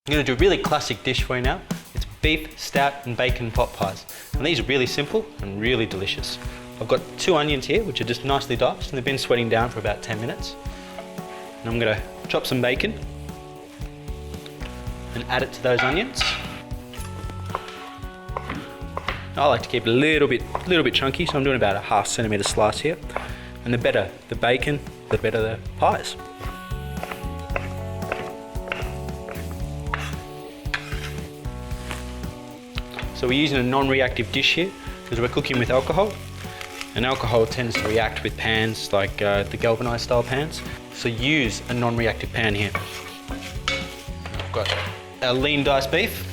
I'm going to do a really classic dish for you now. It's beef, stout and bacon pot pies. And these are really simple and really delicious. I've got 2 onions here, which are just nicely diced, and they've been sweating down for about 10 minutes. And I'm going to chop some bacon and add it to those onions. I like to keep it a little bit chunky, so I'm doing about a ½ centimetre slice here. And the better the bacon, the better the pies. So we're using a non-reactive dish here because we're cooking with alcohol, and alcohol tends to react with pans like the galvanised style pans. So use a non-reactive pan here. I've got our lean diced beef.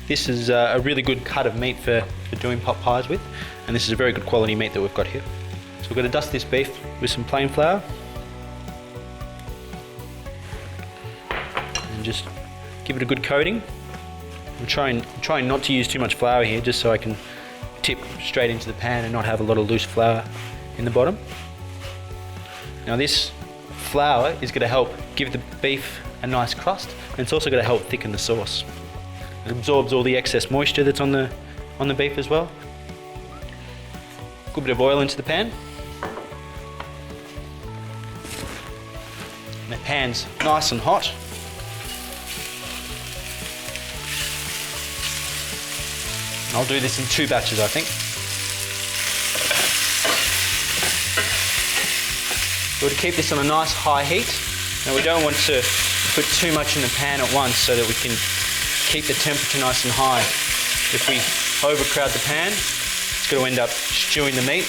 This is a really good cut of meat for doing pot pies with, and this is a very good quality meat that we've got here. So we're going to dust this beef with some plain flour and just give it a good coating. I'm trying not to use too much flour here, just so I can tip straight into the pan and not have a lot of loose flour in the bottom. Now this flour is going to help give the beef a nice crust, and it's also going to help thicken the sauce. It absorbs all the excess moisture that's on the beef as well. Good bit of oil into the pan. And the pan's nice and hot. I'll do this in 2 batches, I think. We're to keep this on a nice high heat. Now we don't want to put too much in the pan at once so that we can keep the temperature nice and high. If we overcrowd the pan, it's going to end up stewing the meat.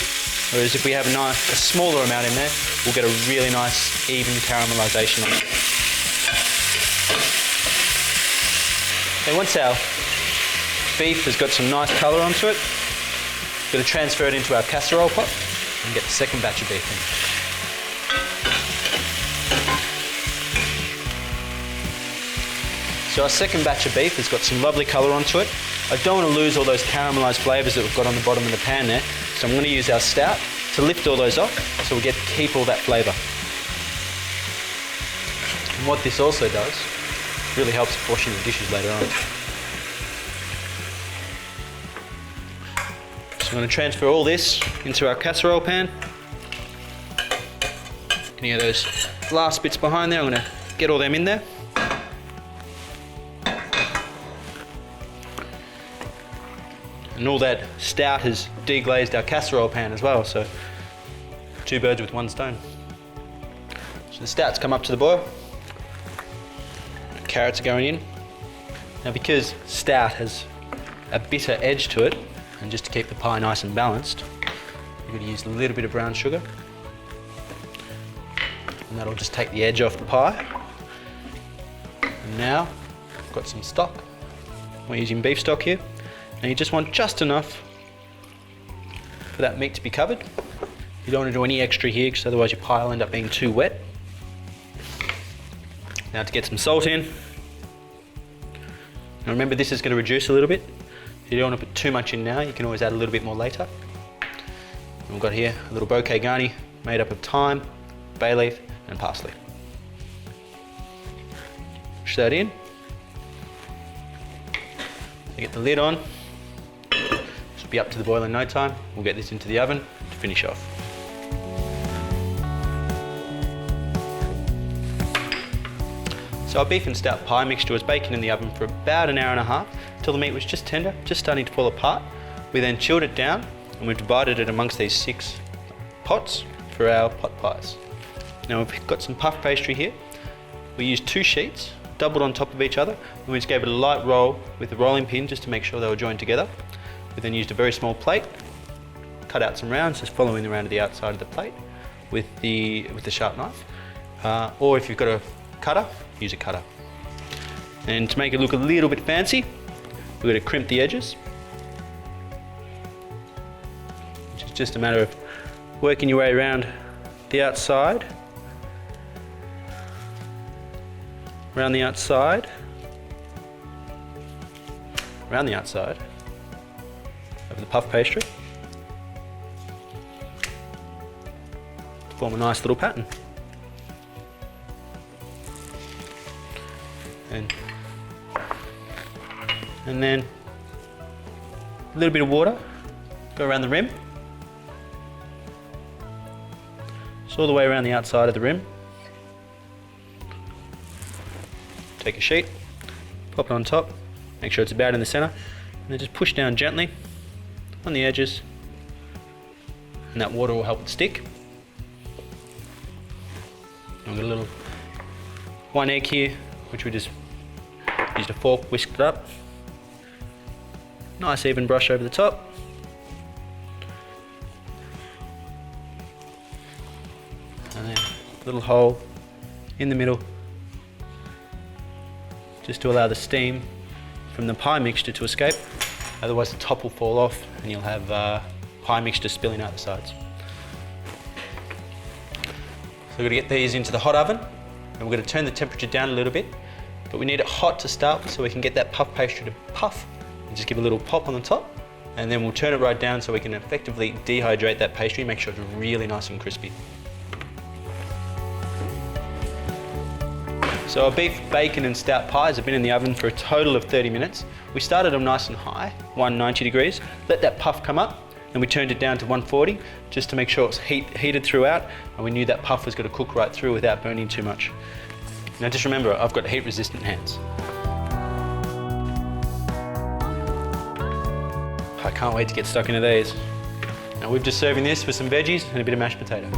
Whereas if we have a smaller amount in there, we'll get a really nice even caramelisation on it. Then once our beef has got some nice colour onto it, we're going to transfer it into our casserole pot and get the second batch of beef in. So our second batch of beef has got some lovely colour onto it. I don't want to lose all those caramelised flavours that we've got on the bottom of the pan there, so I'm going to use our stout to lift all those off so we get to keep all that flavour. And what this also does, really helps washing the dishes later on. So I'm going to transfer all this into our casserole pan. Any of those last bits behind there, I'm going to get all them in there. And all that stout has deglazed our casserole pan as well, so 2 birds with 1 stone. So the stout's come up to the boil. Carrots are going in. Now because stout has a bitter edge to it, and just to keep the pie nice and balanced, I'm going to use a little bit of brown sugar. And that'll just take the edge off the pie. And now, I've got some stock. We're using beef stock here. And you just want just enough for that meat to be covered. You don't want to do any extra here, because otherwise your pie will end up being too wet. Now to get some salt in. Now remember, this is going to reduce a little bit. You don't want to put too much in now, you can always add a little bit more later. And we've got here a little bouquet garni made up of thyme, bay leaf and parsley. Push that in. Get the lid on. This will be up to the boil in no time. We'll get this into the oven to finish off. So our beef and stout pie mixture was baking in the oven for about an hour and a half till the meat was just tender, just starting to fall apart. We then chilled it down and we've divided it amongst these 6 pots for our pot pies. Now we've got some puff pastry here. We used 2 sheets, doubled on top of each other, and we just gave it a light roll with the rolling pin just to make sure they were joined together. We then used a very small plate, cut out some rounds, just following the round of the outside of the plate with the sharp knife. Or if you've got a cutter, use a cutter. And to make it look a little bit fancy, we're going to crimp the edges, which is just a matter of working your way around the outside, around the outside of the puff pastry to form a nice little pattern. and then a little bit of water, go around the rim. Just all the way around the outside of the rim. Take a sheet, pop it on top, make sure it's about in the center, and then just push down gently on the edges, and that water will help it stick. I've got a little 1 egg here, which we just used a fork, whisked it up. Nice even brush over the top. And then a little hole in the middle, just to allow the steam from the pie mixture to escape. Otherwise the top will fall off and you'll have pie mixture spilling out the sides. So we're going to get these into the hot oven, and we're going to turn the temperature down a little bit, but we need it hot to start with so we can get that puff pastry to puff and just give a little pop on the top, and then we'll turn it right down so we can effectively dehydrate that pastry, make sure it's really nice and crispy. So our beef, bacon and stout pies have been in the oven for a total of 30 minutes. We started them nice and high, 190 degrees, let that puff come up, and we turned it down to 140 just to make sure it's heated throughout, and we knew that puff was going to cook right through without burning too much. Now just remember, I've got heat resistant hands. I can't wait to get stuck into these. Now we're just serving this with some veggies and a bit of mashed potato.